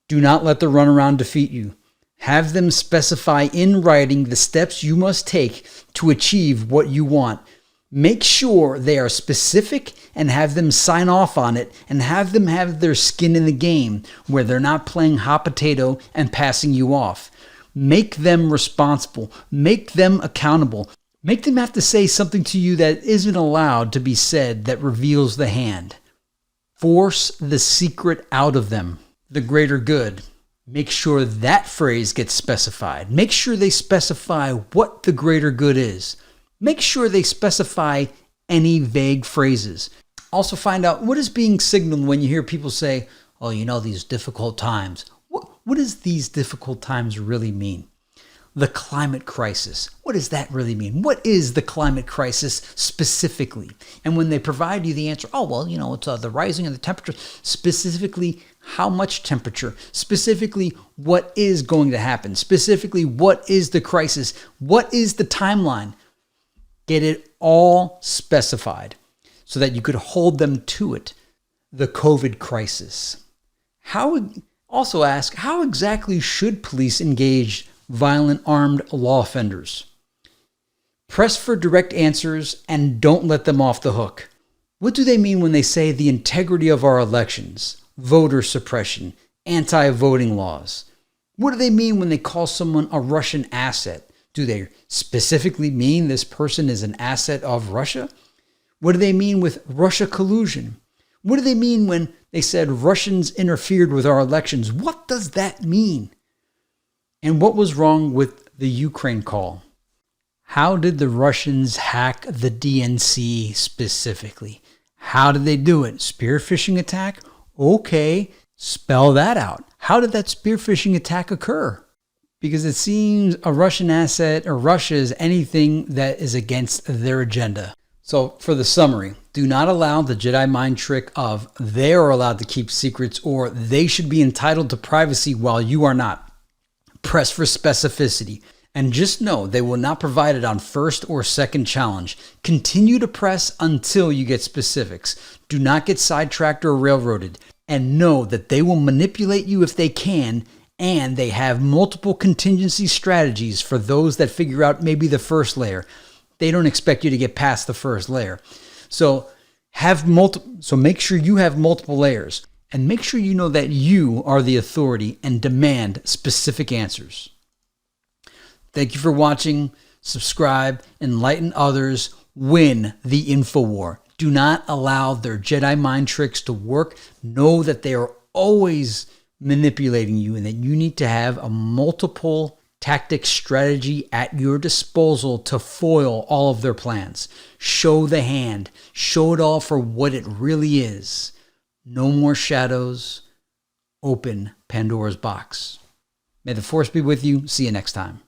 A: Do not let the runaround defeat you. Have them specify in writing the steps you must take to achieve what you want. Make sure they are specific and have them sign off on it, and have them have their skin in the game where they're not playing hot potato and passing you off. Make them responsible. Make them accountable. Make them have to say something to you that isn't allowed to be said that reveals the hand. Force the secret out of them. The greater good. Make sure that phrase gets specified. Make sure they specify what the greater good is. Make sure they specify any vague phrases. Also find out what is being signaled when you hear people say, oh, these difficult times. What does these difficult times really mean? The climate crisis. What does that really mean? What is the climate crisis specifically? And when they provide you the answer, it's the rising of the temperature. Specifically, how much temperature? Specifically, what is going to happen? Specifically, what is the crisis? What is the timeline? Get it all specified so that you could hold them to it. The COVID crisis. How Also ask, how exactly should police engage violent armed law offenders? Press for direct answers and don't let them off the hook. What do they mean when they say the integrity of our elections, voter suppression, anti-voting laws? What do they mean when they call someone a Russian asset? Do they specifically mean this person is an asset of Russia? What do they mean with Russia collusion? What do they mean when they said Russians interfered with our elections? What does that mean? And what was wrong with the Ukraine call? How did the Russians hack the DNC specifically? How did they do it? Spear phishing attack? Okay, spell that out. How did that spear phishing attack occur? Because it seems a Russian asset or Russia is anything that is against their agenda. So for the summary, do not allow the Jedi mind trick of they are allowed to keep secrets or they should be entitled to privacy while you are not. Press for specificity. And just know they will not provide it on first or second challenge. Continue to press until you get specifics. Do not get sidetracked or railroaded. And know that they will manipulate you if they can, and they have multiple contingency strategies for those that figure out maybe the first layer. They don't expect you to get past the first layer. So make sure you have multiple layers, and make sure you know that you are the authority and demand specific answers. Thank you for watching. Subscribe, enlighten others, win the InfoWar. Do not allow their Jedi mind tricks to work. Know that they are always manipulating you and that you need to have a multiple tactic strategy at your disposal to foil all of their plans. Show the hand. Show it all for what it really is. No more shadows. Open Pandora's box. May the Force be with you. See you next time.